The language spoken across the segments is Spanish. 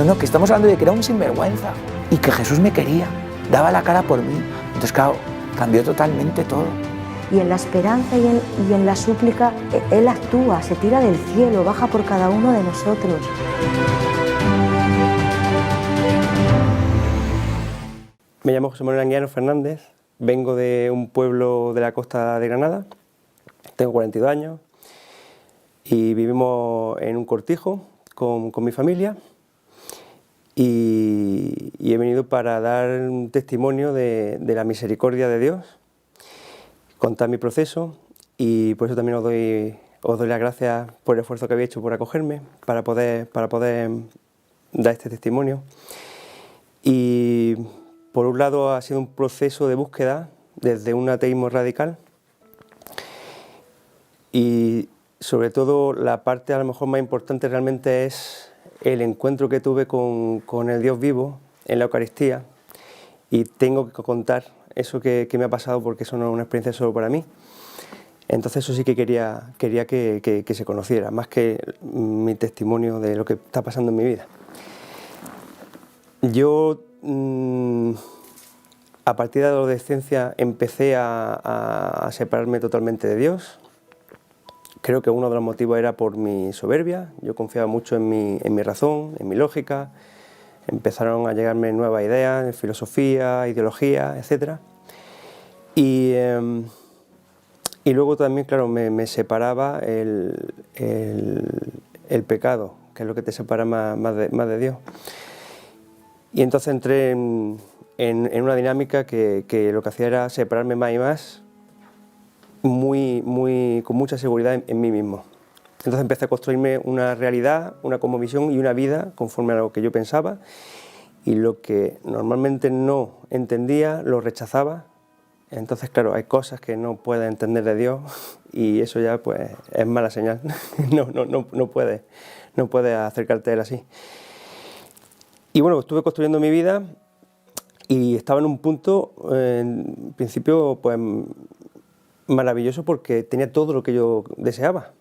No, que estamos hablando de que era un sinvergüenza y que Jesús me quería, daba la cara por mí. Entonces, claro, cambió totalmente todo. Y en la esperanza y en la súplica, Él actúa, se tira del cielo, baja por cada uno de nosotros. Me llamo José Manuel Anguiano Fernández, vengo de un pueblo de la costa de Granada, tengo 42 años y vivimos en un cortijo con mi familia y he venido para dar un testimonio de la misericordia de Dios, contar mi proceso y por eso también os doy las gracias por el esfuerzo que habéis hecho por acogerme para poder dar este testimonio. Y por un lado ha sido un proceso de búsqueda desde un ateísmo radical y sobre todo la parte a lo mejor más importante realmente es el encuentro que tuve con el Dios vivo en la Eucaristía, y tengo que contar eso que me ha pasado porque eso no es una experiencia solo para mí. Entonces eso sí que quería que se conociera, más que mi testimonio de lo que está pasando en mi vida. Yo a partir de la adolescencia empecé a separarme totalmente de Dios. Creo que uno de los motivos era por mi soberbia. Yo confiaba mucho en mi razón, en mi lógica. Empezaron a llegarme nuevas ideas de filosofía, ideología, etc. Y luego también, claro, me separaba el pecado, que es lo que te separa más de Dios. Y entonces entré en una dinámica que lo que hacía era separarme más y más, con mucha seguridad en mí mismo. Entonces empecé a construirme una realidad, una cosmovisión y una vida conforme a lo que yo pensaba, y lo que normalmente no entendía lo rechazaba. Entonces, claro, hay cosas que no puedes entender de Dios y eso ya pues es mala señal. No puedes acercarte a Él así. Y bueno, estuve construyendo mi vida y estaba en un punto, en principio, pues maravilloso porque tenía todo lo que yo deseaba.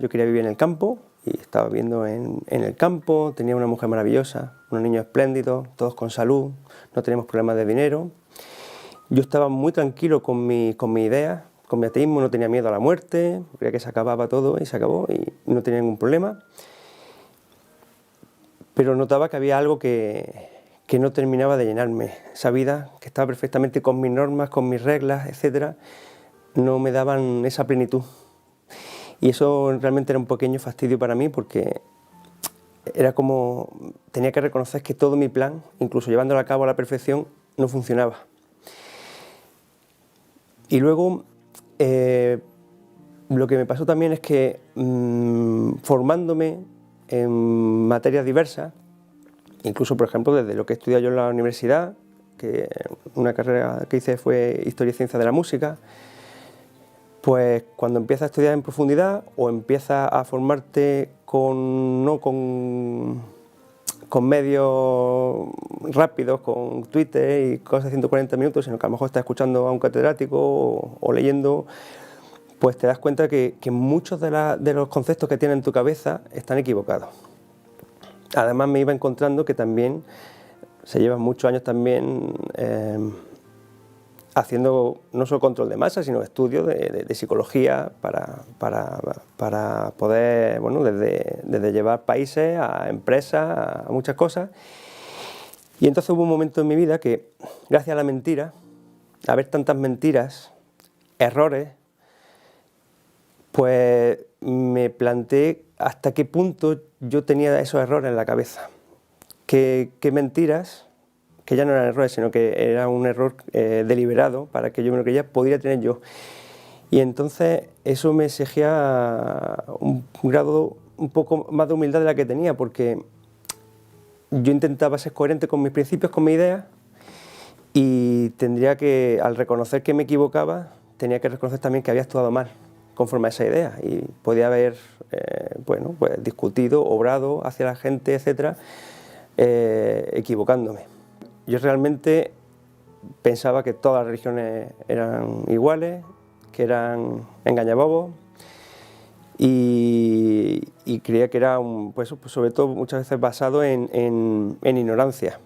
Yo quería vivir en el campo y estaba viviendo en el campo, tenía una mujer maravillosa, unos niños espléndidos, todos con salud, no teníamos problemas de dinero. Yo estaba muy tranquilo con mi idea, con mi ateísmo, no tenía miedo a la muerte, creía que se acababa todo y se acabó y no tenía ningún problema. Pero notaba que había algo que no terminaba de llenarme. Esa vida, que estaba perfectamente con mis normas, con mis reglas, etc., no me daban esa plenitud. Y eso realmente era un pequeño fastidio para mí porque era como tenía que reconocer que todo mi plan, incluso llevándolo a cabo a la perfección, no funcionaba. Y luego lo que me pasó también es que formándome en materias diversas, incluso por ejemplo desde lo que he estudiado yo en la universidad, que una carrera que hice fue Historia y Ciencia de la Música, pues cuando empiezas a estudiar en profundidad o empiezas a formarte no con medios rápidos, con Twitter y cosas de 140 minutos, sino que a lo mejor estás escuchando a un catedrático o leyendo, pues te das cuenta que muchos de los conceptos que tienes en tu cabeza están equivocados. Además me iba encontrando que también se llevan muchos años también haciendo no solo control de masa, sino estudios de psicología para poder, bueno, desde llevar países a empresas, a muchas cosas. Y entonces hubo un momento en mi vida que, gracias a la mentira, a ver tantas mentiras, errores, pues me planteé hasta qué punto yo tenía esos errores en la cabeza. ¿Qué mentiras, que ya no eran errores, sino que era un error deliberado para que yo me lo creyera, podría tener yo? Y entonces eso me exigía un grado un poco más de humildad de la que tenía, porque yo intentaba ser coherente con mis principios, con mis ideas, y tendría que, al reconocer que me equivocaba, tenía que reconocer también que había actuado mal conforme a esa idea, y podía haber bueno, pues discutido, obrado hacia la gente, etcétera, equivocándome. Yo realmente pensaba que todas las religiones eran iguales, que eran engañabobos, y creía que era, pues, sobre todo muchas veces basado en ignorancia.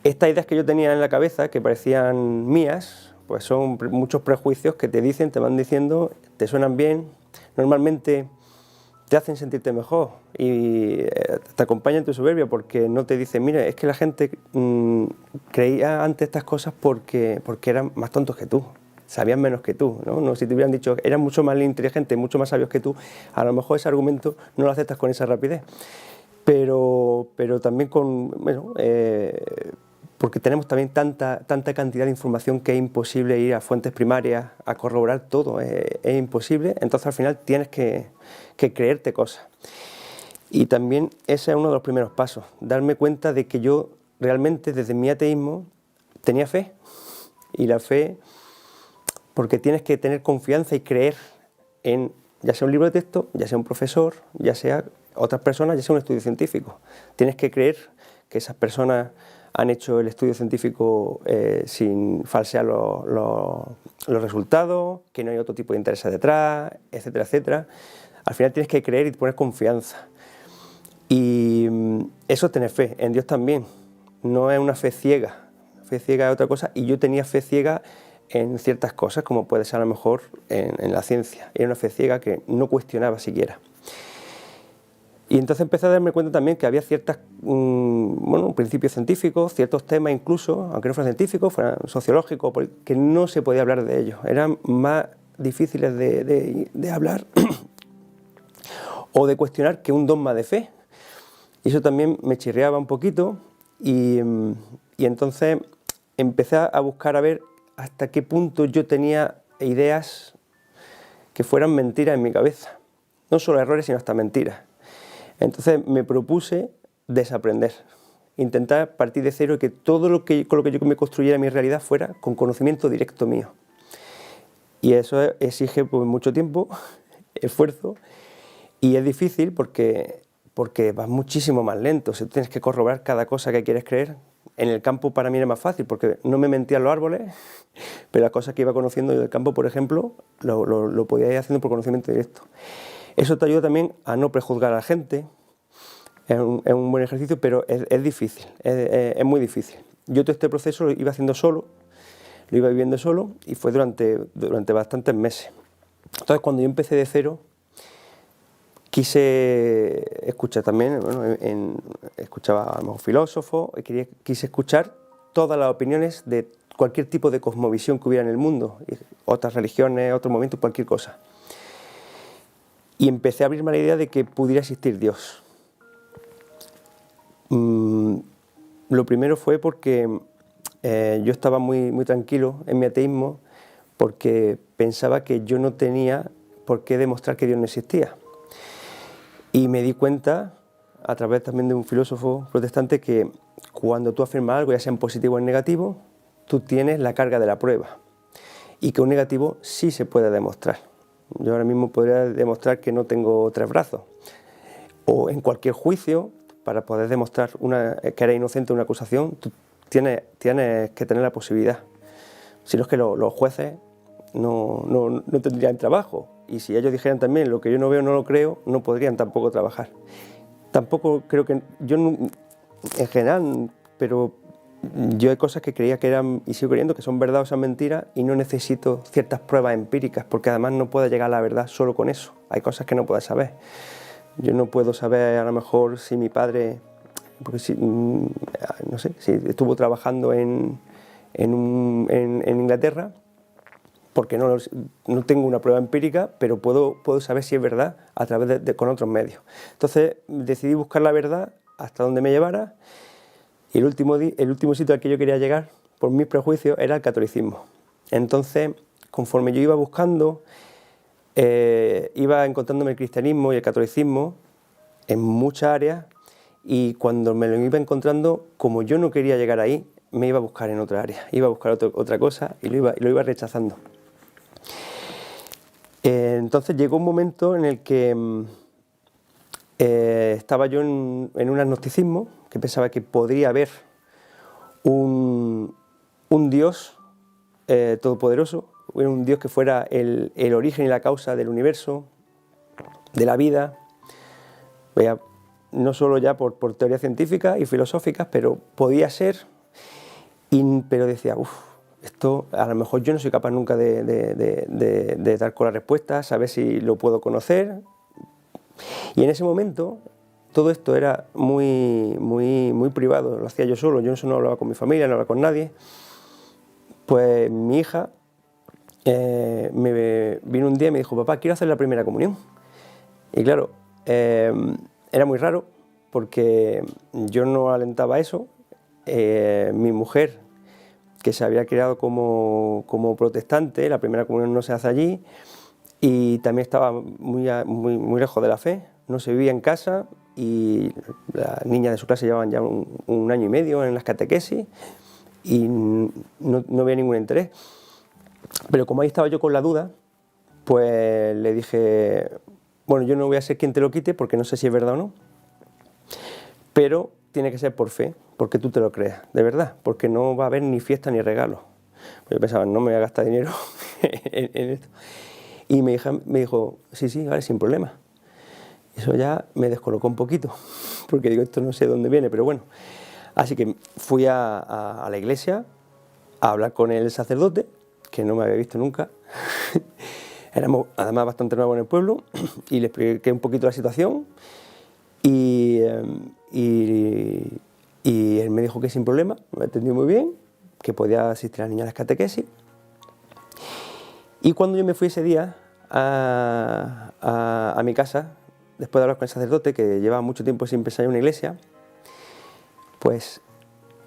Estas ideas que yo tenía en la cabeza, que parecían mías, pues son muchos prejuicios que te dicen, te van diciendo, te suenan bien, normalmente te hacen sentirte mejor y te acompañan en tu soberbia, porque no te dicen, mira, es que la gente creía antes estas cosas porque eran más tontos que tú, sabían menos que tú, ¿no? Si te hubieran dicho, eran mucho más inteligentes, mucho más sabios que tú, a lo mejor ese argumento no lo aceptas con esa rapidez, pero también con, bueno, porque tenemos también tanta cantidad de información que es imposible ir a fuentes primarias a corroborar todo, es imposible, entonces al final tienes que creerte cosas. Y también ese es uno de los primeros pasos, darme cuenta de que yo realmente desde mi ateísmo tenía fe, y la fe, porque tienes que tener confianza y creer en, ya sea un libro de texto, ya sea un profesor, ya sea otras personas, ya sea un estudio científico. Tienes que creer que esas personas han hecho el estudio científico sin falsear los resultados, que no hay otro tipo de intereses detrás, etcétera, etcétera. Al final tienes que creer y poner confianza. Y eso es tener fe, en Dios también. No es una fe ciega. Fe ciega es otra cosa, y yo tenía fe ciega en ciertas cosas, como puede ser a lo mejor en la ciencia. Era una fe ciega que no cuestionaba siquiera. Y entonces empecé a darme cuenta también que había ciertos principios científicos, ciertos temas incluso, aunque no fueran científicos, fueran sociológicos, que no se podía hablar de ellos. Eran más difíciles de hablar o de cuestionar que un dogma de fe. Y eso también me chirriaba un poquito, y entonces empecé a buscar a ver hasta qué punto yo tenía ideas que fueran mentiras en mi cabeza. No solo errores, sino hasta mentiras. Entonces me propuse desaprender, intentar partir de cero y que todo con lo que yo me construyera mi realidad fuera con conocimiento directo mío. Y eso exige pues, mucho tiempo, esfuerzo, y es difícil porque vas muchísimo más lento. O sea, tienes que corroborar cada cosa que quieres creer. En el campo para mí era más fácil porque no me mentían los árboles, pero las cosas que iba conociendo del campo, por ejemplo, lo podía ir haciendo por conocimiento directo. Eso te ayuda también a no prejuzgar a la gente, es un buen ejercicio, pero es difícil, es muy difícil. Yo todo este proceso lo iba haciendo solo, lo iba viviendo solo, y fue durante bastantes meses. Entonces cuando yo empecé de cero, quise escuchar también, escuchaba a los filósofos, quise escuchar todas las opiniones de cualquier tipo de cosmovisión que hubiera en el mundo, otras religiones, otros movimientos, cualquier cosa. Y empecé a abrirme a la idea de que pudiera existir Dios. Lo primero fue porque yo estaba muy tranquilo en mi ateísmo, porque pensaba que yo no tenía por qué demostrar que Dios no existía. Y me di cuenta, a través también de un filósofo protestante, que cuando tú afirmas algo, ya sea en positivo o en negativo, tú tienes la carga de la prueba, y que un negativo sí se puede demostrar. Yo ahora mismo podría demostrar que no tengo 3 brazos, o en cualquier juicio, para poder demostrar que eres inocente de una acusación, tú tienes que tener la posibilidad. Si no es que los jueces no tendrían trabajo, y si ellos dijeran también lo que yo no veo no lo creo, no podrían tampoco trabajar. Tampoco creo que yo, en general, pero yo hay cosas que creía que eran, y sigo creyendo, que son verdad o son mentiras, y no necesito ciertas pruebas empíricas, porque además no puedo llegar a la verdad solo con eso. Hay cosas que no puedo saber. Yo no puedo saber a lo mejor si mi padre, porque no sé, si estuvo trabajando en Inglaterra, porque no tengo una prueba empírica, pero puedo saber si es verdad a través con otros medios. Entonces decidí buscar la verdad hasta donde me llevara, y el último sitio al que yo quería llegar, por mis prejuicios, era el catolicismo. Entonces, conforme yo iba buscando, iba encontrándome el cristianismo y el catolicismo en muchas áreas, y cuando me lo iba encontrando, como yo no quería llegar ahí, me iba a buscar en otra área, iba a buscar otra cosa, y lo iba rechazando. Entonces llegó un momento en el que estaba yo en un agnosticismo, que pensaba que podría haber un Dios todopoderoso, hubiera un Dios que fuera el origen y la causa del universo, de la vida. Veía, no solo ya por teorías científicas y filosóficas, pero podía ser, pero decía, esto a lo mejor yo no soy capaz nunca de dar con la respuesta, saber si lo puedo conocer. Y en ese momento todo esto era muy privado, lo hacía yo solo, yo no hablaba con mi familia, no hablaba con nadie. Pues mi hija me vino un día y me dijo, papá, quiero hacer la primera comunión. Y claro, era muy raro porque yo no alentaba eso. Mi mujer, que se había criado como protestante, la primera comunión no se hace allí, y también estaba muy lejos de la fe, no se vivía en casa, y las niñas de su clase llevaban ya un año y medio en las catequesis y no había ningún interés. Pero como ahí estaba yo con la duda, pues le dije, bueno, yo no voy a ser quien te lo quite porque no sé si es verdad o no, pero tiene que ser por fe, porque tú te lo creas, de verdad, porque no va a haber ni fiesta ni regalo. Pues yo pensaba, no me voy a gastar dinero en esto. Y mi hija me dijo, sí, vale, sin problema. Eso ya me descolocó un poquito, porque digo, esto no sé de dónde viene, pero bueno. Así que fui a la iglesia a hablar con el sacerdote, que no me había visto nunca. Éramos además bastante nuevos en el pueblo, y le expliqué un poquito la situación, y él me dijo que sin problema, me atendió muy bien, que podía asistir a las niñas a las catequesis. Y cuando yo me fui ese día a mi casa, después de hablar con el sacerdote, que llevaba mucho tiempo sin pensar en una iglesia, pues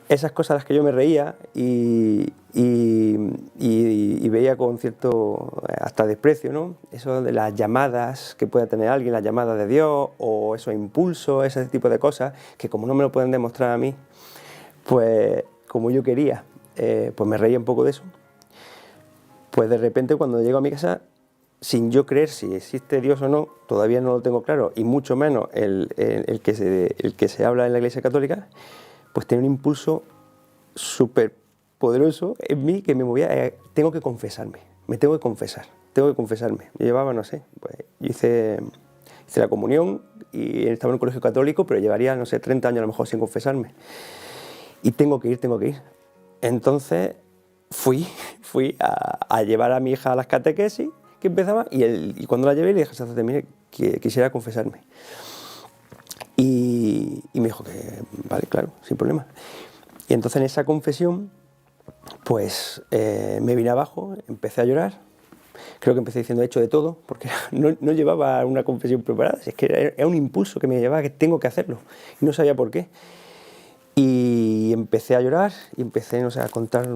esas cosas a las que yo me reía y veía con cierto hasta desprecio, ¿no? Eso de las llamadas que pueda tener alguien, las llamadas de Dios, o esos impulsos, ese tipo de cosas, que como no me lo pueden demostrar a mí, pues como yo quería, pues me reía un poco de eso. Pues de repente cuando llego a mi casa, sin yo creer si existe Dios o no, todavía no lo tengo claro, y mucho menos el que se habla en la Iglesia Católica, pues tiene un impulso súper poderoso en mí que me movía, tengo que confesarme, me tengo que confesarme. Yo llevaba, no sé, pues yo hice la comunión y estaba en un colegio católico, pero llevaría, no sé, 30 años a lo mejor sin confesarme. Y tengo que ir. Entonces fui a llevar a mi hija a las catequesis que empezaba, y cuando la llevé le dije, mire, que quisiera confesarme. Y me dijo que vale, claro, sin problema. Y entonces en esa confesión, pues me vine abajo, empecé a llorar. Creo que empecé diciendo, he hecho de todo, porque no llevaba una confesión preparada, es que era un impulso que me llevaba, que tengo que hacerlo, y no sabía por qué. Y empecé a llorar, y empecé, no sé, a contar,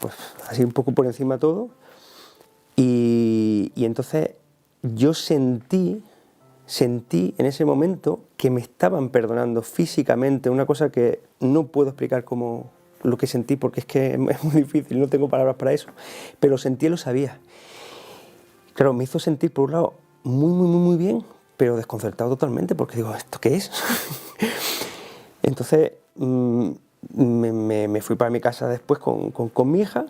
pues, así un poco por encima todo. Y entonces yo sentí en ese momento que me estaban perdonando físicamente, una cosa que no puedo explicar como lo que sentí, porque es que es muy difícil, no tengo palabras para eso, pero sentí y lo sabía. Claro, me hizo sentir por un lado muy bien, pero desconcertado totalmente, porque digo, ¿esto qué es? Entonces me fui para mi casa después con mi hija,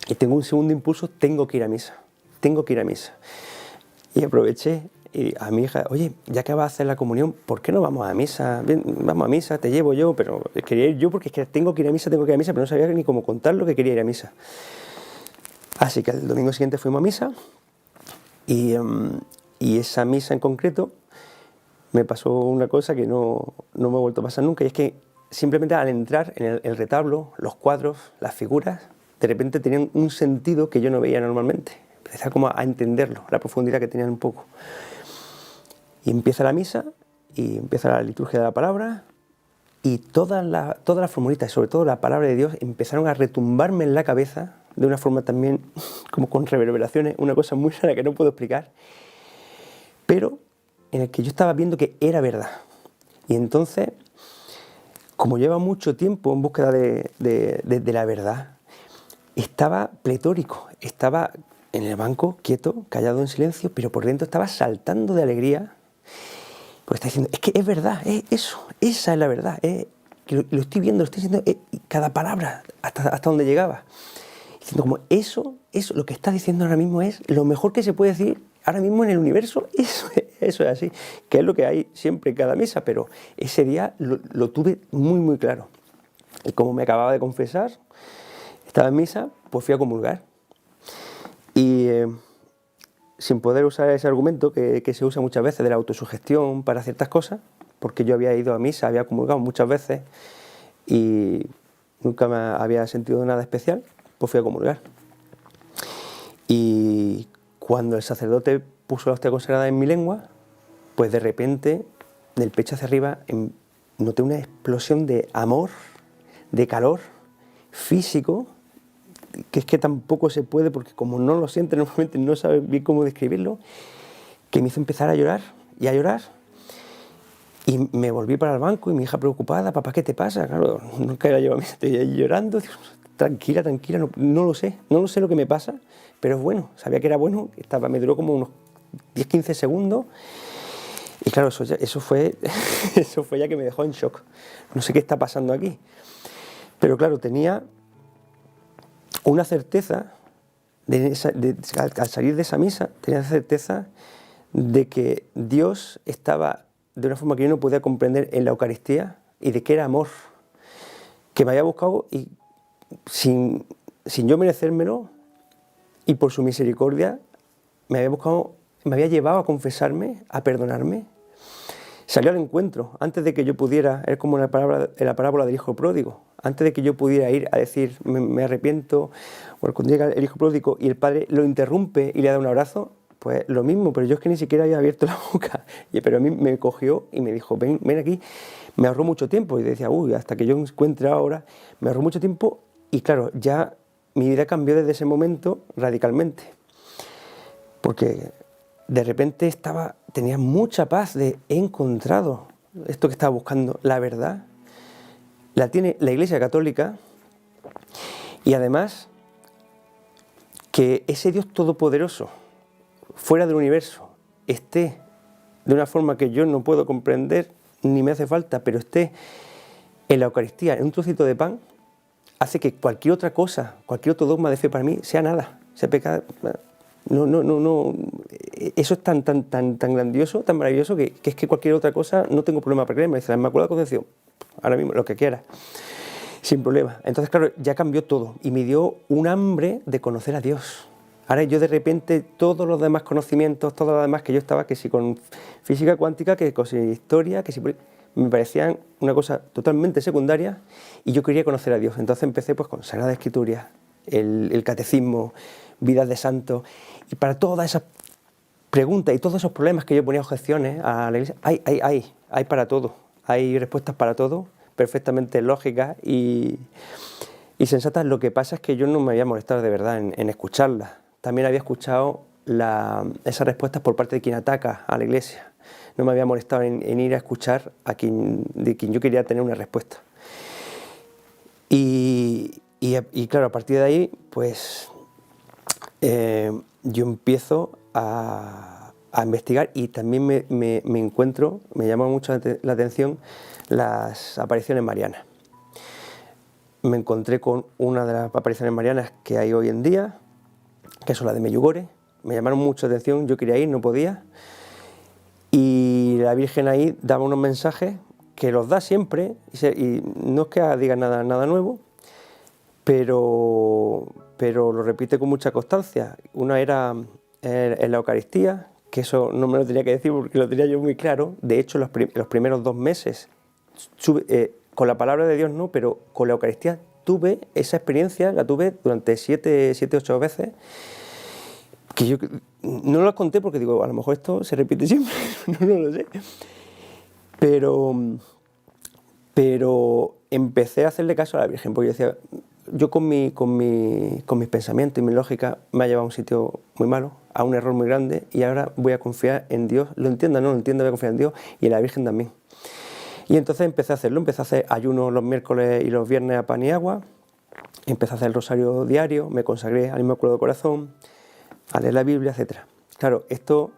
y tengo un segundo impulso, tengo que ir a misa. Y aproveché y a mi hija, oye, ya que vas a hacer la comunión, ¿por qué no vamos a misa? Bien, vamos a misa, te llevo yo, pero quería ir yo porque es que tengo que ir a misa, pero no sabía ni cómo contar lo que quería ir a misa. Así que el domingo siguiente fuimos a misa, y esa misa en concreto me pasó una cosa que no me ha vuelto a pasar nunca, y es que simplemente al entrar en el retablo, los cuadros, las figuras, de repente tenían un sentido que yo no veía normalmente. Empecé como a entenderlo, la profundidad que tenían un poco. Y empieza la misa, y empieza la liturgia de la palabra, y todas las formulitas, sobre todo la palabra de Dios, empezaron a retumbarme en la cabeza de una forma también como con reverberaciones, una cosa muy rara que no puedo explicar, pero en el que yo estaba viendo que era verdad. Y entonces, como lleva mucho tiempo en búsqueda de la verdad, estaba pletórico, estaba en el banco, quieto, callado en silencio, pero por dentro estaba saltando de alegría, porque está diciendo, es que es verdad, es eso, esa es la verdad, que lo estoy viendo, lo estoy diciendo, cada palabra, hasta donde llegaba. diciendo como eso, lo que está diciendo ahora mismo es lo mejor que se puede decir ahora mismo en el universo, eso es así, que es lo que hay siempre en cada misa, pero ese día lo tuve muy, muy claro. Y como me acababa de confesar, estaba en misa, pues fui a comulgar. Y sin poder usar ese argumento que se usa muchas veces de la autosugestión para ciertas cosas, porque yo había ido a misa, había comulgado muchas veces y nunca me había sentido nada especial, pues fui a comulgar. Y cuando el sacerdote puso la hostia consagrada en mi lengua, pues de repente, del pecho hacia arriba, noté una explosión de amor, de calor físico, que es que tampoco se puede, porque como no lo sientes normalmente, no sabes bien cómo describirlo, que me hizo empezar a llorar y a llorar. Y me volví para el banco y mi hija preocupada, papá, ¿qué te pasa? Claro, nunca la llevo a mí, estoy ahí llorando, digo, tranquila, no lo sé lo que me pasa, pero es bueno, sabía que era bueno, me duró como unos 10-15 segundos. Y claro, eso fue ya que me dejó en shock. No sé qué está pasando aquí. Pero claro, tenía una certeza, al salir de esa misa, tenía la certeza de que Dios estaba de una forma que yo no podía comprender en la Eucaristía y de que era amor, que me había buscado y sin yo merecérmelo y por su misericordia me había llevado a confesarme, a perdonarme. Salió al encuentro antes de que yo pudiera, es como en la parábola del hijo pródigo, antes de que yo pudiera ir a decir me arrepiento, o cuando llega el hijo pródigo y el padre lo interrumpe y le da un abrazo, pues lo mismo, pero yo es que ni siquiera había abierto la boca, pero a mí me cogió y me dijo ven aquí, me ahorró mucho tiempo y decía hasta que yo encuentre ahora, me ahorró mucho tiempo y claro, ya mi vida cambió desde ese momento radicalmente, porque de repente tenía mucha paz he encontrado esto que estaba buscando, la verdad, la tiene la Iglesia Católica y además que ese Dios todopoderoso, fuera del universo, esté de una forma que yo no puedo comprender ni me hace falta, pero esté en la Eucaristía, en un trocito de pan, hace que cualquier otra cosa, cualquier otro dogma de fe para mí sea nada, sea pecado. No, eso es tan grandioso, tan maravilloso que es que cualquier otra cosa no tengo problema para creerme. Dice la Inmaculada Concepción, ahora mismo, lo que quiera, sin problema. Entonces, claro, ya cambió todo y me dio un hambre de conocer a Dios. Ahora yo de repente todos los demás conocimientos, todo lo demás que yo estaba, que si con física cuántica, que con historia, que si me parecían una cosa totalmente secundaria y yo quería conocer a Dios. Entonces empecé pues con Sagrada Escritura, el catecismo, vidas de santos, y para todas esas preguntas y todos esos problemas que yo ponía objeciones a la Iglesia, hay para todo, hay respuestas para todo, perfectamente lógicas y sensatas. Lo que pasa es que yo no me había molestado de verdad en escucharlas. También había escuchado esas respuestas por parte de quien ataca a la Iglesia. No me había molestado en ir a escuchar de quien yo quería tener una respuesta. Y claro, a partir de ahí, pues yo empiezo a investigar y también me encuentro, me llama mucho la atención las apariciones marianas. Me encontré con una de las apariciones marianas que hay hoy en día, que son las de Medjugorje. Me llamaron mucho la atención, yo quería ir, no podía. Y la Virgen ahí daba unos mensajes que los da siempre, y no es que diga nada nuevo, pero lo repite con mucha constancia. Una era en la Eucaristía, que eso no me lo tenía que decir porque lo tenía yo muy claro. De hecho, los primeros 2 meses, con la palabra de Dios no, pero con la Eucaristía tuve esa experiencia, la tuve durante 7, 8 veces, que yo no las conté porque digo, a lo mejor esto se repite siempre, no lo sé. Pero empecé a hacerle caso a la Virgen, porque yo decía, yo con mis pensamientos y mi lógica me ha llevado a un sitio muy malo, a un error muy grande, y ahora voy a confiar en Dios, lo entienda o no lo entienda, voy a confiar en Dios y en la Virgen también. Y entonces empecé a hacerlo, empecé a hacer ayunos los miércoles y los viernes a pan y agua, empecé a hacer el rosario diario, me consagré al Inmaculado Corazón, a leer la Biblia, etc. Claro, esto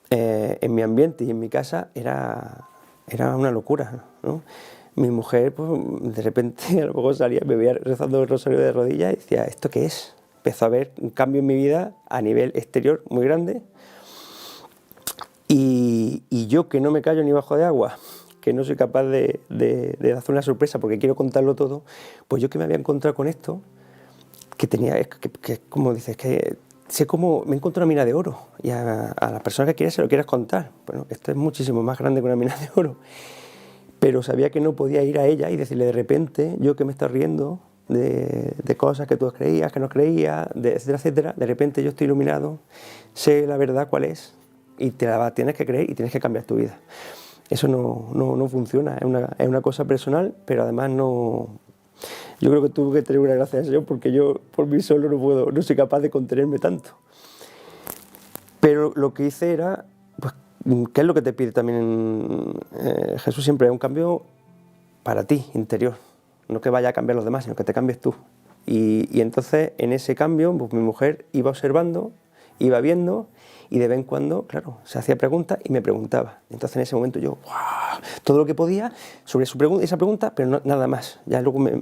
en mi ambiente y en mi casa era una locura, ¿no? mi mujer, pues, de repente, a lo mejor salía, me veía rezando el rosario de rodillas y decía, ¿esto qué es? Empezó a haber un cambio en mi vida a nivel exterior muy grande. Y yo, que no me callo ni bajo de agua, que no soy capaz de hacer una sorpresa porque quiero contarlo todo, pues yo que me había encontrado con esto, que tenía, que como dices, que sé cómo me encuentro una mina de oro y a la persona que quieres se lo quieras contar. Bueno, esto es muchísimo más grande que una mina de oro. Pero sabía que no podía ir a ella y decirle de repente, yo que me estoy riendo de cosas que tú creías, que no creías, etcétera, etcétera, de repente yo estoy iluminado, sé la verdad cuál es y te la tienes que creer y tienes que cambiar tu vida. Eso no funciona, es una cosa personal, pero además no... Yo creo que tuve que tener una gracia al Señor porque yo por mí solo no soy capaz de contenerme tanto. Pero lo que hice era, pues, ¿qué es lo que te pide también Jesús siempre? Es un cambio para ti, interior. No que vaya a cambiar los demás, sino que te cambies tú. Y entonces en ese cambio, pues mi mujer iba observando, iba viendo y de vez en cuando, claro, se hacía preguntas y me preguntaba. Entonces en ese momento yo, ¡wow!, todo lo que podía sobre esa pregunta, pero no, nada más. Ya luego me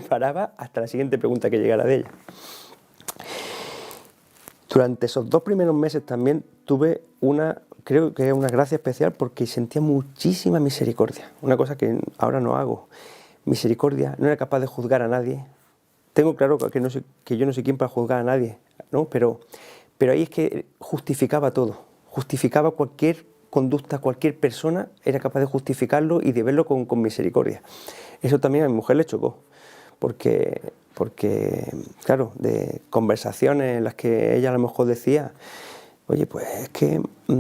paraba hasta la siguiente pregunta que llegara de ella. Durante esos 2 primeros meses también tuve creo que una gracia especial porque sentía muchísima misericordia. Una cosa que ahora no hago. Misericordia, no era capaz de juzgar a nadie. Tengo claro que yo no soy quien para juzgar a nadie, ¿no? Pero ahí es que justificaba todo. Justificaba cualquier conducta, cualquier persona era capaz de justificarlo y de verlo con misericordia. Eso también a mi mujer le chocó. Porque, claro, de conversaciones en las que ella a lo mejor decía, oye, pues es que a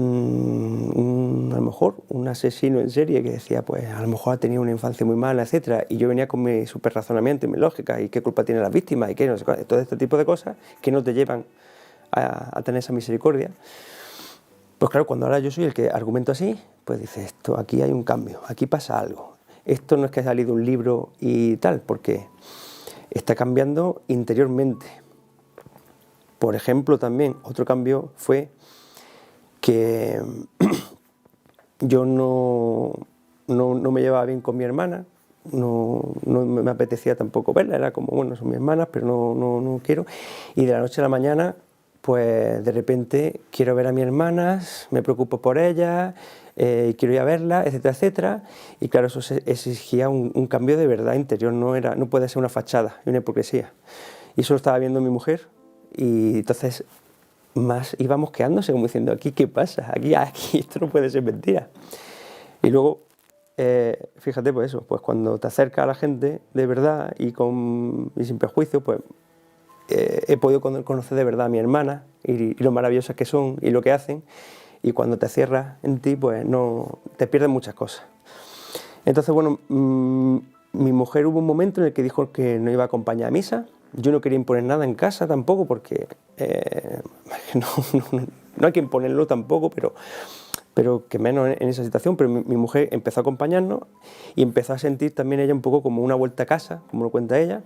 lo mejor un asesino en serie que decía, pues a lo mejor ha tenido una infancia muy mala, etcétera, y yo venía con mi super razonamiento y mi lógica, y qué culpa tienen las víctimas, y qué no sé cuál, todo este tipo de cosas que no te llevan a tener esa misericordia. Pues claro, cuando ahora yo soy el que argumento así, pues dice, esto, aquí hay un cambio, aquí pasa algo. Esto no es que ha salido un libro y tal, porque está cambiando interiormente. Por ejemplo, también otro cambio fue que yo no me llevaba bien con mi hermana, no me apetecía tampoco verla, era como, bueno, son mis hermanas, pero no quiero. Y de la noche a la mañana, pues de repente quiero ver a mis hermanas, me preocupo por ellas, quiero ir a verla, etcétera, etcétera. Y claro, eso exigía un cambio de verdad interior, no puede ser una fachada y una hipocresía. Y eso lo estaba viendo mi mujer y entonces más iba mosqueándose, como diciendo, aquí ¿qué pasa? Aquí esto no puede ser mentira. Y luego, fíjate, pues eso, pues cuando te acercas a la gente de verdad y sin prejuicio, pues he podido conocer de verdad a mi hermana y lo maravillosas que son y lo que hacen. Y cuando te cierras en ti, pues no te pierdes muchas cosas. Entonces, bueno, mi mujer hubo un momento en el que dijo que no iba a acompañar a misa. Yo no quería imponer nada en casa tampoco, porque no hay que imponerlo tampoco, pero que menos en esa situación. Pero mi mujer empezó a acompañarnos y empezó a sentir también ella un poco como una vuelta a casa, como lo cuenta ella.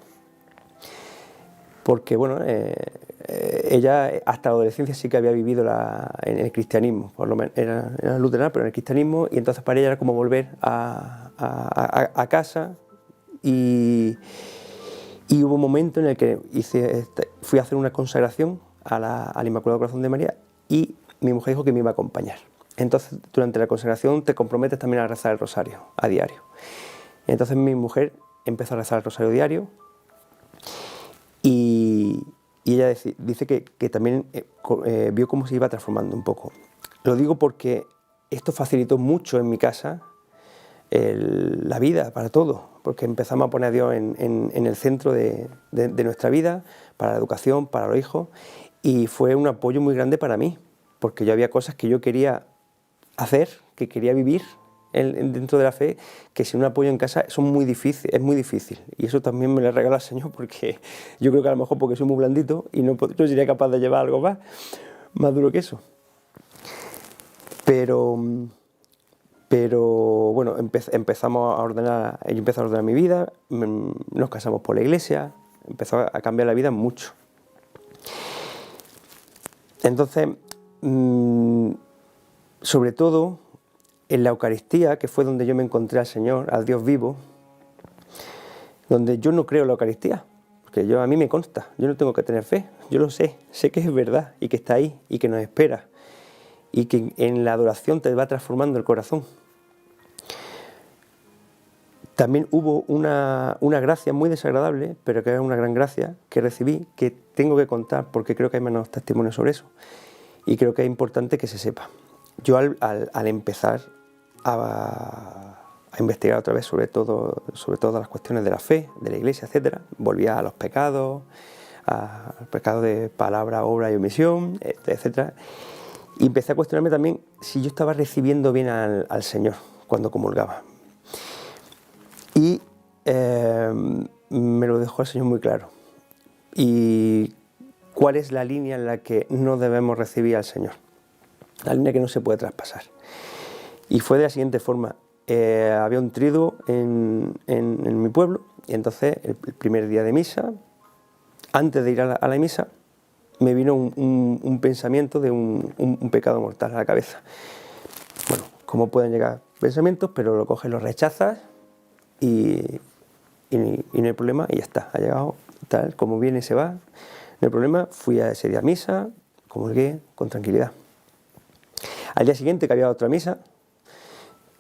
Porque bueno, ella hasta la adolescencia sí que había vivido en el cristianismo, por lo menos era luterana, pero en el cristianismo, y entonces para ella era como volver a casa y hubo un momento en el que fui a hacer una consagración al Inmaculado Corazón de María y mi mujer dijo que me iba a acompañar. Entonces durante la consagración te comprometes también a rezar el rosario a diario. Entonces mi mujer empezó a rezar el rosario diario. Y ella dice que también vio cómo se iba transformando un poco. Lo digo porque esto facilitó mucho en mi casa la vida para todo, porque empezamos a poner a Dios en el centro de nuestra vida, para la educación, para los hijos, y fue un apoyo muy grande para mí, porque yo había cosas que yo quería hacer, que quería vivir dentro de la fe, que sin un apoyo en casa es muy difícil. Y eso también me lo regala el Señor, porque yo creo que a lo mejor porque soy muy blandito y no sería capaz de llevar algo más duro que eso. Pero bueno, empezamos a ordenar, yo empecé a ordenar mi vida, nos casamos por la iglesia, empezó a cambiar la vida mucho. Entonces, sobre todo, en la Eucaristía, que fue donde yo me encontré al Señor, al Dios vivo, donde yo no creo en la Eucaristía, porque a mí me consta, yo no tengo que tener fe, yo lo sé que es verdad y que está ahí y que nos espera y que en la adoración te va transformando el corazón. También hubo una gracia muy desagradable, pero que era una gran gracia, que recibí, que tengo que contar porque creo que hay menos testimonios sobre eso y creo que es importante que se sepa. Yo al empezar a investigar otra vez sobre todas las cuestiones de la fe, de la Iglesia, etc., volvía a los pecados, al pecado de palabra, obra y omisión, etc., y empecé a cuestionarme también si yo estaba recibiendo bien al Señor cuando comulgaba. Y me lo dejó el Señor muy claro. Y cuál es la línea en la que no debemos recibir al Señor. La línea que no se puede traspasar. Y fue de la siguiente forma. Había un triduo en mi pueblo, y entonces el primer día de misa, antes de ir a la misa, me vino un pensamiento de un pecado mortal a la cabeza. Bueno, ¿cómo pueden llegar pensamientos? Pero lo coges, lo rechazas y no hay problema, y ya está, ha llegado tal, como viene se va, no hay problema. Fui a ese día a misa, comulgué con tranquilidad. Al día siguiente, que había otra misa,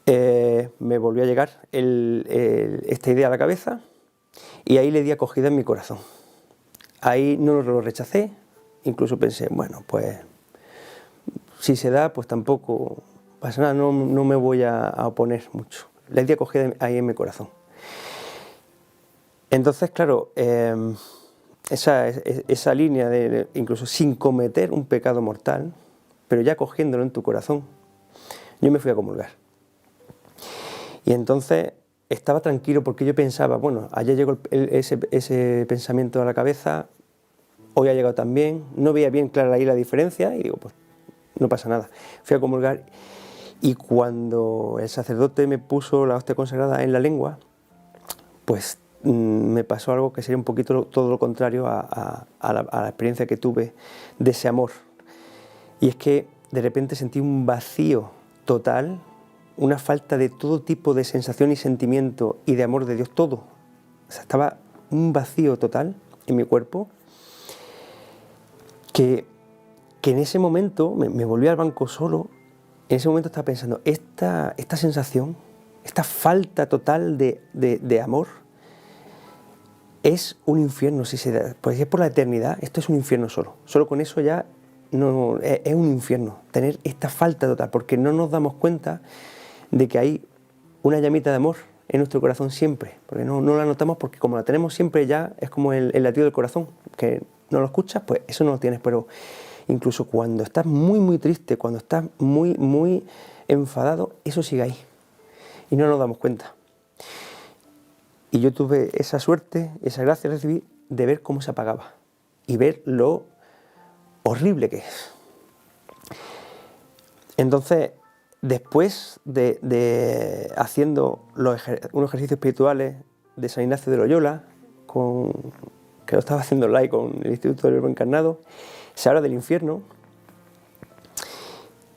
me volvió a llegar esta idea a la cabeza, y ahí le di acogida en mi corazón. Ahí no lo rechacé, incluso pensé, bueno, pues si se da, pues tampoco pasa nada, no me voy a oponer mucho. Le di acogida ahí en mi corazón. Entonces, claro, esa línea de incluso sin cometer un pecado mortal, pero ya cogiéndolo en tu corazón, yo me fui a comulgar. Y entonces estaba tranquilo porque yo pensaba, bueno, ayer llegó ese pensamiento a la cabeza, hoy ha llegado también, no veía bien clara ahí la diferencia y digo, pues no pasa nada. Fui a comulgar y cuando el sacerdote me puso la hostia consagrada en la lengua, pues me pasó algo que sería un poquito todo lo contrario a la experiencia que tuve de ese amor. Y es que de repente sentí un vacío total, una falta de todo tipo de sensación y sentimiento y de amor de Dios, todo. O sea, estaba un vacío total en mi cuerpo que en ese momento me volví al banco solo. En ese momento estaba pensando, esta sensación, esta falta total de amor es un infierno, si se da, pues es por la eternidad, esto es un infierno solo. Solo con eso ya no, es un infierno, tener esta falta total, porque no nos damos cuenta de que hay una llamita de amor en nuestro corazón siempre, porque no la notamos, porque como la tenemos siempre ya es como el latido del corazón, que no lo escuchas, pues eso no lo tienes, pero incluso cuando estás muy muy triste, cuando estás muy muy enfadado, eso sigue ahí y no nos damos cuenta. Y yo tuve esa suerte, esa gracia recibí de ver cómo se apagaba y ver lo horrible que es. Entonces, después de haciendo unos ejercicios espirituales de San Ignacio de Loyola, que lo estaba haciendo online con el Instituto del Verbo Encarnado, se habla del infierno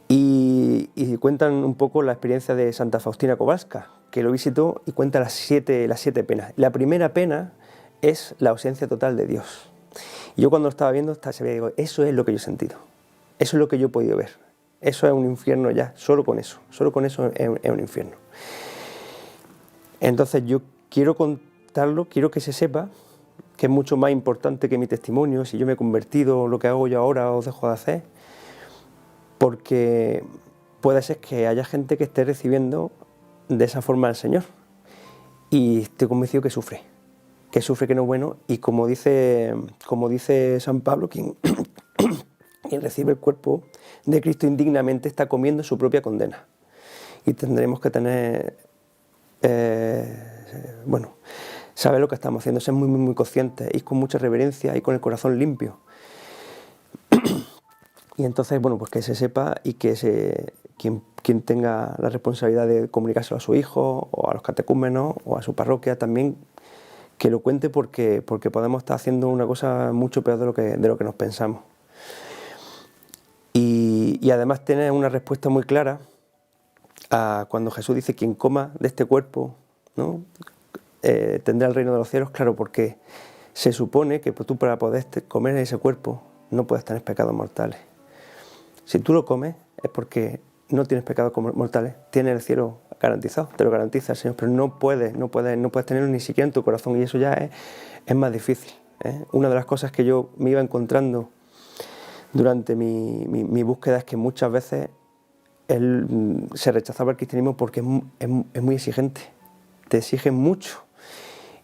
y cuentan un poco la experiencia de Santa Faustina Kowalska, que lo visitó y cuenta las siete penas. La primera pena es la ausencia total de Dios. Y yo cuando lo estaba viendo, digo, eso es lo que yo he sentido, eso es lo que yo he podido ver, eso es un infierno ya, solo con eso es un infierno. Entonces yo quiero contarlo, quiero que se sepa que es mucho más importante que mi testimonio, si yo me he convertido, lo que hago yo ahora o dejo de hacer, porque puede ser que haya gente que esté recibiendo de esa forma al Señor y estoy convencido que sufre que no es bueno, y como dice San Pablo, quien recibe el cuerpo de Cristo indignamente está comiendo su propia condena, y tendremos que tener saber lo que estamos haciendo, ser muy, muy, muy conscientes, ir con mucha reverencia y con el corazón limpio. Y entonces, bueno, pues que se sepa y que quien tenga la responsabilidad de comunicárselo a su hijo o a los catecúmenos o a su parroquia también, que lo cuente, porque podemos estar haciendo una cosa mucho peor de lo que nos pensamos. Y además tener una respuesta muy clara cuando Jesús dice quien coma de este cuerpo, ¿no? Tendrá el reino de los cielos, claro, porque se supone que tú para poder comer ese cuerpo no puedes tener pecados mortales. Si tú lo comes es porque no tienes pecados mortales, tienes el cielo garantizado, te lo garantiza el Señor, pero no puedes tenerlo ni siquiera en tu corazón, y eso ya es más difícil, ¿eh? Una de las cosas que yo me iba encontrando durante mi búsqueda es que muchas veces él se rechazaba el cristianismo porque es muy exigente, te exige mucho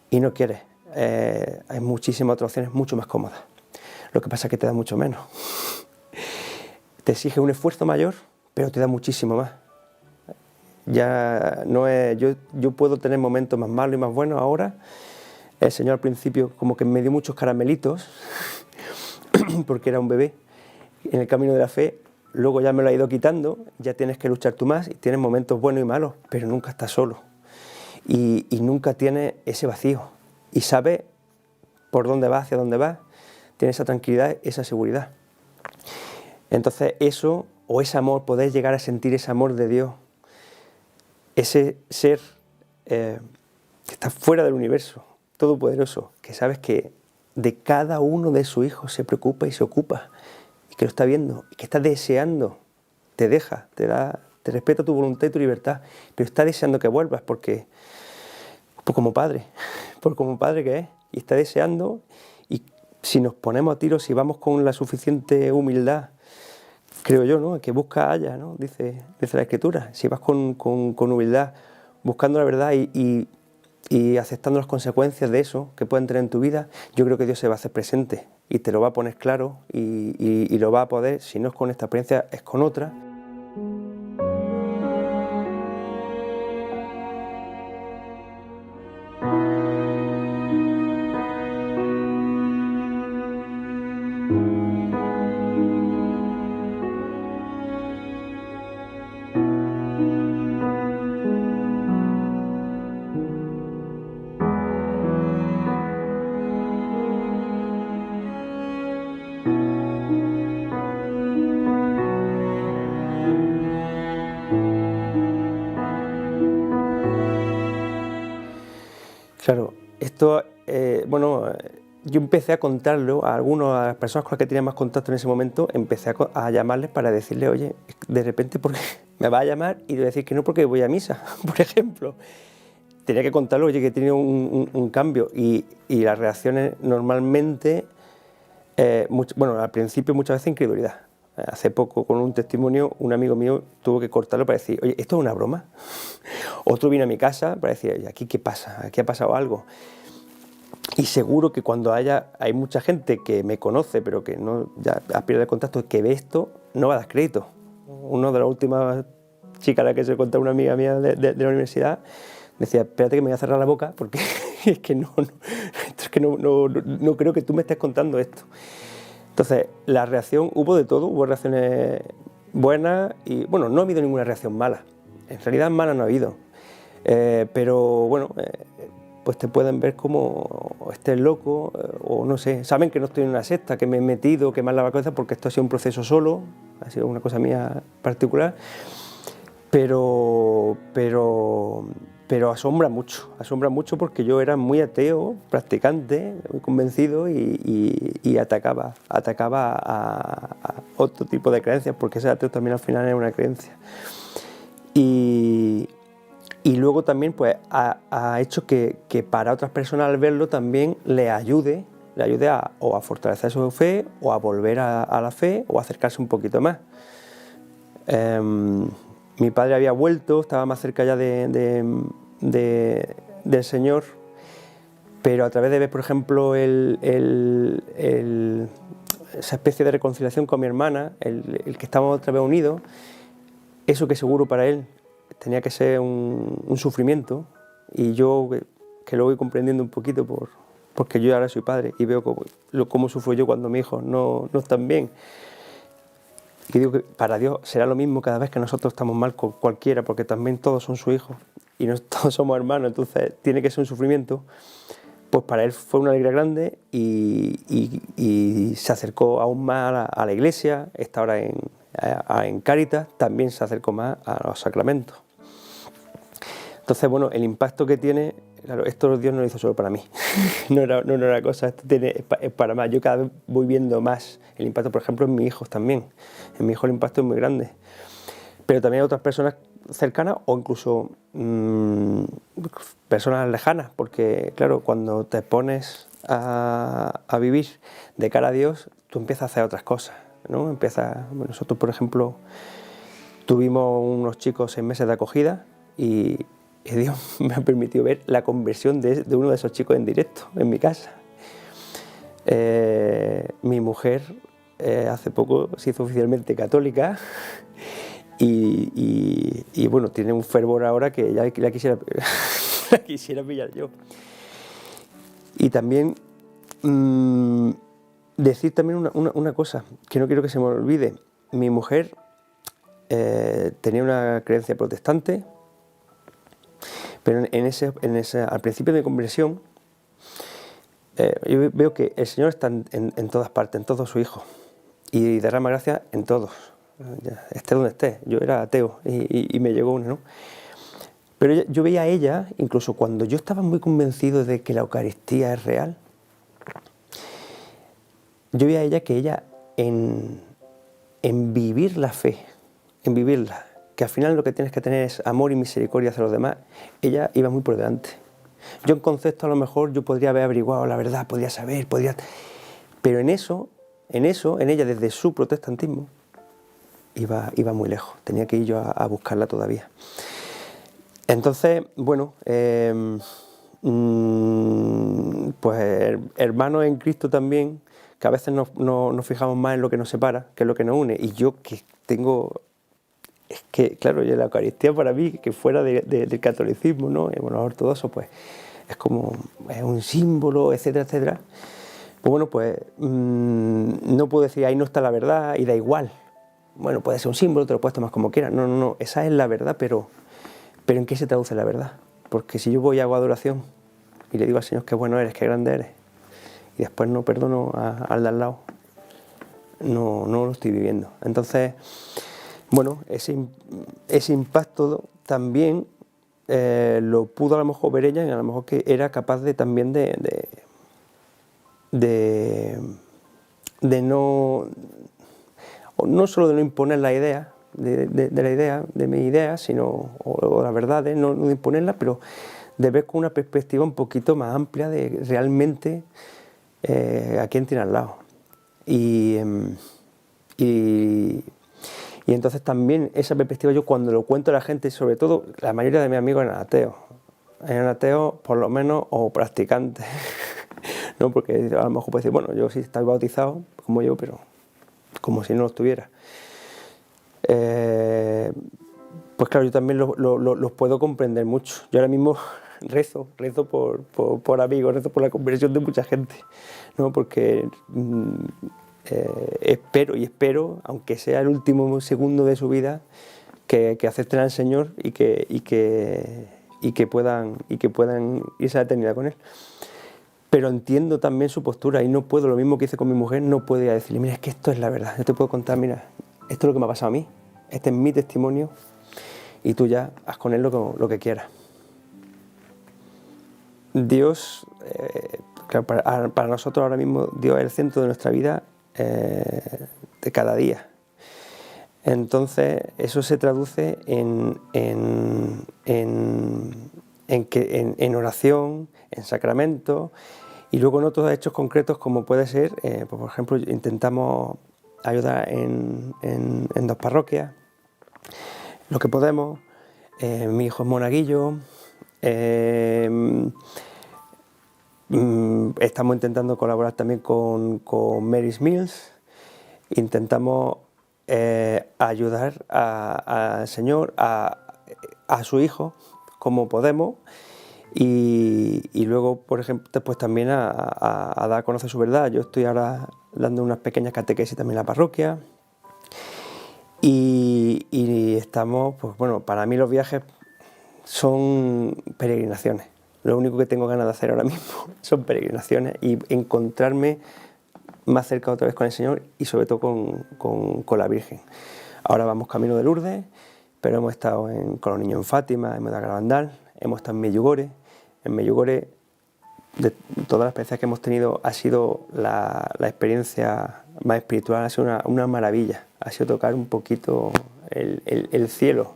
y no quieres. Hay muchísimas otras opciones mucho más cómodas, lo que pasa es que te da mucho menos. Te exige un esfuerzo mayor, pero te da muchísimo más. Ya no es, yo puedo tener momentos más malos y más buenos ahora. El Señor al principio como que me dio muchos caramelitos porque era un bebé en el camino de la fe. Luego ya me lo ha ido quitando, ya tienes que luchar tú más y tienes momentos buenos y malos, pero nunca estás solo y nunca tienes ese vacío y sabes por dónde vas, hacia dónde vas, tienes esa tranquilidad, esa seguridad. Entonces eso, o ese amor, poder llegar a sentir ese amor de Dios, ese ser que está fuera del universo, todopoderoso, que sabes que de cada uno de sus hijos se preocupa y se ocupa, y que lo está viendo, y que está deseando, te deja, te respeta tu voluntad y tu libertad, pero está deseando que vuelvas porque como padre que es, y está deseando, y si nos ponemos a tiro, si vamos con la suficiente humildad, creo yo, ¿no? Que busca haya, ¿no? Dice la Escritura. Si vas con humildad, buscando la verdad y aceptando las consecuencias de eso que pueden tener en tu vida, yo creo que Dios se va a hacer presente y te lo va a poner claro y lo va a poder, si no es con esta experiencia, es con otra. Claro, esto, yo empecé a contarlo a las personas con las que tenía más contacto en ese momento, empecé a llamarles para decirles, oye, de repente porque me va a llamar y le voy a decir que no porque voy a misa, por ejemplo. Tenía que contarlo, oye, que he tenido un cambio y las reacciones normalmente, al principio muchas veces incredulidad. Hace poco, con un testimonio, un amigo mío tuvo que cortarlo para decir, oye, ¿esto es una broma? Otro vino a mi casa para decir, oye, ¿aquí qué pasa? ¿Aquí ha pasado algo? Y seguro que cuando hay mucha gente que me conoce, pero que no ya ha perdido el contacto, que ve esto, no va a dar crédito. Una de las últimas chicas a la que se contó una amiga mía de la universidad, decía, espérate que me voy a cerrar la boca, porque es que no creo que tú me estés contando esto. Entonces, la reacción, hubo de todo, hubo reacciones buenas y, bueno, no ha habido ninguna reacción mala. En realidad mala no ha habido. Pues te pueden ver como estés loco o no sé. Saben que no estoy en una secta, que me he metido, que me han lavado la cabeza, porque esto ha sido un proceso solo, ha sido una cosa mía particular. Pero asombra mucho porque yo era muy ateo, practicante, muy convencido y atacaba a otro tipo de creencias, porque ser ateo también al final es una creencia. Y luego también pues ha hecho que para otras personas al verlo también le ayude o a fortalecer su fe o a volver a la fe o a acercarse un poquito más. Mi padre había vuelto, estaba más cerca ya del Señor, pero a través de ver, por ejemplo, esa especie de reconciliación con mi hermana, el que estábamos otra vez unidos, eso que seguro para él tenía que ser un sufrimiento, y yo que lo voy comprendiendo un poquito porque yo ahora soy padre y veo cómo sufro yo cuando mis hijos no están bien. Y digo que para Dios será lo mismo cada vez que nosotros estamos mal con cualquiera, porque también todos son sus hijos y todos somos hermanos, entonces tiene que ser un sufrimiento. Pues para él fue una alegría grande y se acercó aún más a la iglesia, está ahora en Cáritas, también se acercó más a los sacramentos. Entonces, bueno, el impacto que tiene, claro, esto Dios no lo hizo solo para mí, no era una cosa, esto es para más. Yo cada vez voy viendo más el impacto, por ejemplo, en mis hijos también. En mi hijo el impacto es muy grande. Pero también hay otras personas cercanas o incluso personas lejanas, porque, claro, cuando te pones a vivir de cara a Dios, tú empiezas a hacer otras cosas, ¿no? Nosotros, por ejemplo, tuvimos unos chicos 6 meses de acogida y Dios me ha permitido ver la conversión de uno de esos chicos en directo, en mi casa. Mi mujer hace poco se hizo oficialmente católica y bueno, tiene un fervor ahora que ya la quisiera, la quisiera pillar yo. Y también decir también una cosa que no quiero que se me olvide. Mi mujer tenía una creencia protestante, pero al principio de mi conversión yo veo que el Señor está en todas partes, en todos sus hijos, y derrama gracia en todos, esté donde esté. Yo era ateo y me llegó una, ¿no? Pero yo veía a ella, incluso cuando yo estaba muy convencido de que la Eucaristía es real, yo veía a ella que ella en vivir la fe, en vivirla, que al final lo que tienes que tener es amor y misericordia hacia los demás, ella iba muy por delante. Yo en concepto a lo mejor yo podría haber averiguado la verdad, podría saber, pero en ella desde su protestantismo iba muy lejos, tenía que ir yo a buscarla todavía. Entonces, bueno, pues hermanos en Cristo también, que a veces nos fijamos más en lo que nos separa que en lo que nos une. Y yo que tengo, es que claro, la Eucaristía para mí, que fuera del catolicismo, ¿no? Bueno, los ortodoxos, pues es como es un símbolo, etcétera, etcétera. Pues bueno, pues no puedo decir ahí no está la verdad y da igual. Bueno, puede ser un símbolo, te lo puedes tomar como quieras. No, esa es la verdad, pero ¿en qué se traduce la verdad? Porque si yo voy y hago adoración y le digo al Señor qué bueno eres, qué grande eres, y después no perdono al de al lado, no lo estoy viviendo. Entonces, bueno, ese impacto también lo pudo a lo mejor ver ella, y a lo mejor que era capaz de también de no solo de no imponer la idea, de mi idea, sino, o la verdad, no de imponerla, pero de ver con una perspectiva un poquito más amplia de realmente a quién tiene al lado. Y entonces también esa perspectiva yo cuando lo cuento a la gente, sobre todo la mayoría de mis amigos eran ateos por lo menos, o practicantes, ¿no? Porque a lo mejor puede decir, bueno, yo sí estoy bautizado como yo, pero como si no lo estuviera. Pues claro, yo también los puedo comprender mucho. Yo ahora mismo rezo por amigos, rezo por la conversión de mucha gente, ¿no? Porque espero, aunque sea el último segundo de su vida, que acepten al Señor y que puedan irse a la eternidad con Él. Pero entiendo también su postura y no puedo, lo mismo que hice con mi mujer, no puedo ir a decirle, mira, es que esto es la verdad, yo te puedo contar, mira, esto es lo que me ha pasado a mí, este es mi testimonio y tú ya haz con él lo que quieras. Dios, claro, para nosotros ahora mismo, Dios es el centro de nuestra vida de cada día. Entonces, eso se traduce en oración, en sacramento, y luego en otros hechos concretos como puede ser, pues por ejemplo, intentamos ayudar en 2 parroquias, lo que podemos. Mi hijo es monaguillo, estamos intentando colaborar también con Mary's Meals, intentamos ayudar al Señor, a su hijo, como podemos, y luego, por ejemplo, pues también a dar a conocer su verdad. Yo estoy ahora dando unas pequeñas catequesis también en la parroquia, y estamos, pues bueno, para mí los viajes son peregrinaciones. Lo único que tengo ganas de hacer ahora mismo son peregrinaciones y encontrarme más cerca otra vez con el Señor y sobre todo con la Virgen. Ahora vamos camino de Lourdes, pero hemos estado con los niños en Fátima, en Medagravandal, hemos estado en Medjugorje. En Medjugorje, de todas las experiencias que hemos tenido, ha sido la experiencia más espiritual, ha sido una maravilla. Ha sido tocar un poquito el cielo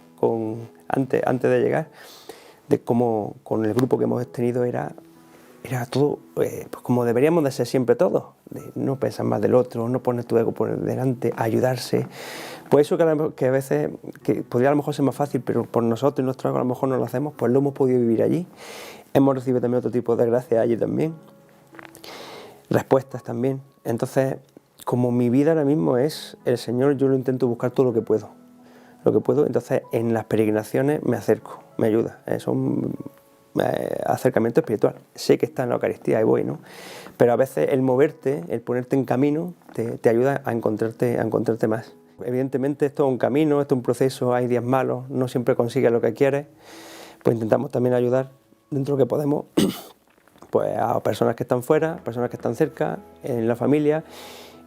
antes de llegar, de cómo con el grupo que hemos tenido era todo pues como deberíamos de ser siempre todos, de no pensar más del otro, no poner tu ego por delante, ayudarse. Pues eso que a veces que podría a lo mejor ser más fácil, pero por nosotros y nuestro ego a lo mejor no lo hacemos, pues lo hemos podido vivir allí. Hemos recibido también otro tipo de gracias allí también, respuestas también. Entonces, como mi vida ahora mismo es el Señor, yo lo intento buscar todo lo que puedo. Entonces en las peregrinaciones me acerco, me ayuda, son acercamiento espiritual. Sé que está en la Eucaristía y voy, ¿no? Pero a veces el moverte, el ponerte en camino, te ayuda a encontrarte más. Evidentemente esto es un camino, esto es un proceso, hay días malos, no siempre consigues lo que quieres, pues intentamos también ayudar dentro de lo que podemos pues a personas que están fuera, personas que están cerca, en la familia,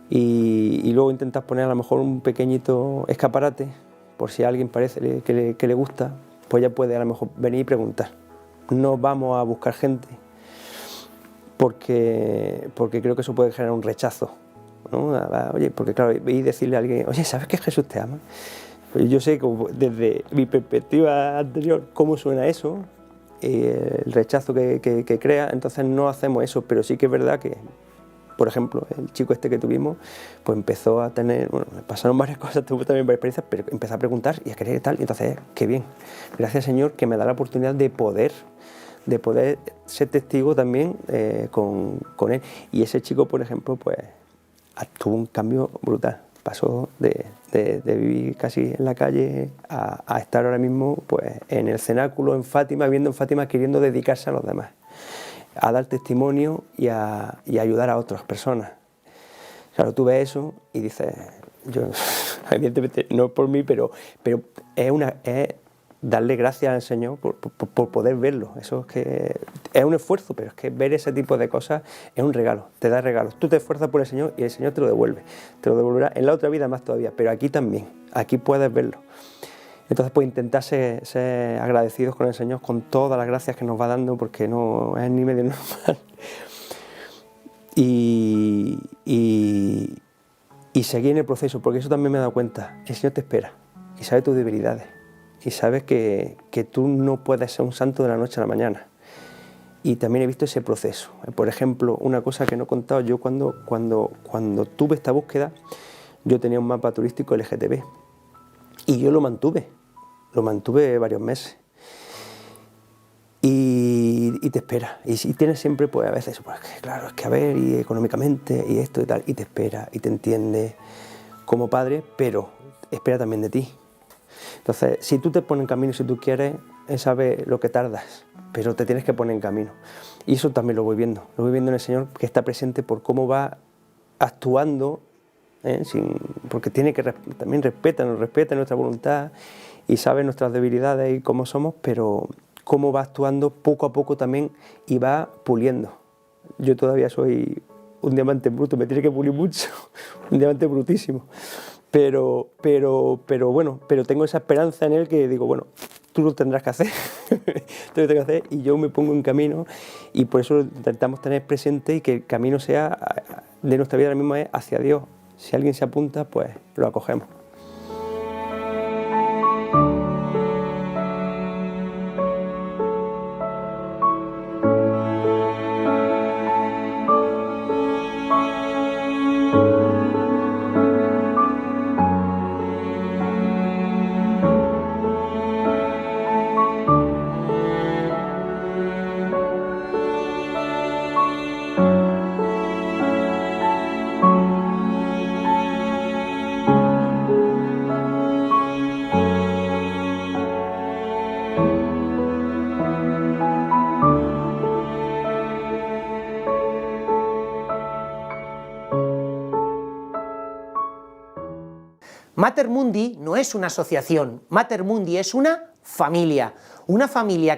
y luego intentas poner a lo mejor un pequeñito escaparate por si a alguien parece que le gusta, pues ya puede a lo mejor venir y preguntar. No vamos a buscar gente porque creo que eso puede generar un rechazo, ¿no? Oye, porque claro, y decirle a alguien, oye, ¿sabes que Jesús te ama? Pues yo sé desde mi perspectiva anterior cómo suena eso, el rechazo que crea, entonces no hacemos eso, pero sí que es verdad que, por ejemplo, el chico este que tuvimos, pues empezó a tener, bueno, me pasaron varias cosas, tuve también varias experiencias, pero empezó a preguntar y a querer y tal, y entonces, qué bien, gracias Señor que me da la oportunidad de poder ser testigo también con él. Y ese chico, por ejemplo, pues tuvo un cambio brutal, pasó de vivir casi en la calle a estar ahora mismo pues en el cenáculo, en Fátima, viviendo en Fátima, queriendo dedicarse a los demás, a dar testimonio y a ayudar a otras personas. Claro, tú ves eso y dices, yo, evidentemente no por mí, pero es darle gracias al Señor por poder verlo. Eso es que es un esfuerzo, pero es que ver ese tipo de cosas es un regalo, te da regalos. Tú te esfuerzas por el Señor y el Señor te lo devuelve. Te lo devolverá en la otra vida más todavía, pero aquí también, aquí puedes verlo. Entonces, pues intentar ser agradecidos con el Señor, con todas las gracias que nos va dando, porque no es ni medio normal. Y seguir en el proceso, porque eso también me he dado cuenta. El Señor te espera y sabe tus debilidades. Y sabes que tú no puedes ser un santo de la noche a la mañana. Y también he visto ese proceso. Por ejemplo, una cosa que no he contado, yo cuando tuve esta búsqueda, yo tenía un mapa turístico LGTB. Y yo lo mantuve varios meses. Y te espera. Y si tienes siempre, pues a veces, pues claro, es que a ver, y económicamente, y esto y tal, y te espera, y te entiende como padre, pero espera también de ti. Entonces, si tú te pones en camino, si tú quieres, él sabe lo que tardas, pero te tienes que poner en camino. Y eso también lo voy viendo en el Señor, que está presente por cómo va actuando, porque tiene que también respeta nuestra voluntad y sabe nuestras debilidades y cómo somos, pero cómo va actuando poco a poco también y va puliendo. Yo todavía soy un diamante bruto, me tiene que pulir mucho, un diamante brutísimo. Pero bueno, pero tengo esa esperanza en él que digo, bueno, tú lo tendrás que hacer, y yo me pongo en camino, y por eso intentamos tener presente y que el camino sea de nuestra vida ahora mismo es hacia Dios. Si alguien se apunta, pues lo acogemos. Mater Mundi no es una asociación, Mater Mundi es una familia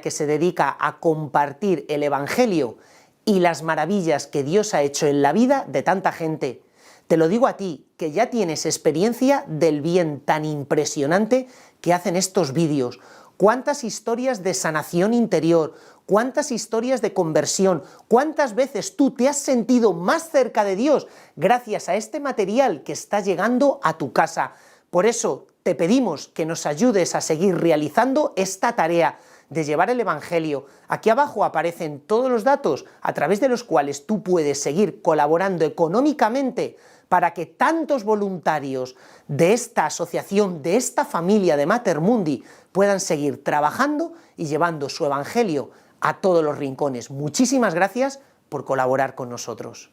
que se dedica a compartir el Evangelio y las maravillas que Dios ha hecho en la vida de tanta gente. Te lo digo a ti, que ya tienes experiencia del bien tan impresionante que hacen estos vídeos. cuántas historias de sanación interior, cuántas historias de conversión, cuántas veces tú te has sentido más cerca de Dios gracias a este material que está llegando a tu casa. Por eso te pedimos que nos ayudes a seguir realizando esta tarea de llevar el Evangelio. Aquí abajo aparecen todos los datos a través de los cuales tú puedes seguir colaborando económicamente para que tantos voluntarios de esta asociación, de esta familia de Mater Mundi, puedan seguir trabajando y llevando su Evangelio a todos los rincones. Muchísimas gracias por colaborar con nosotros.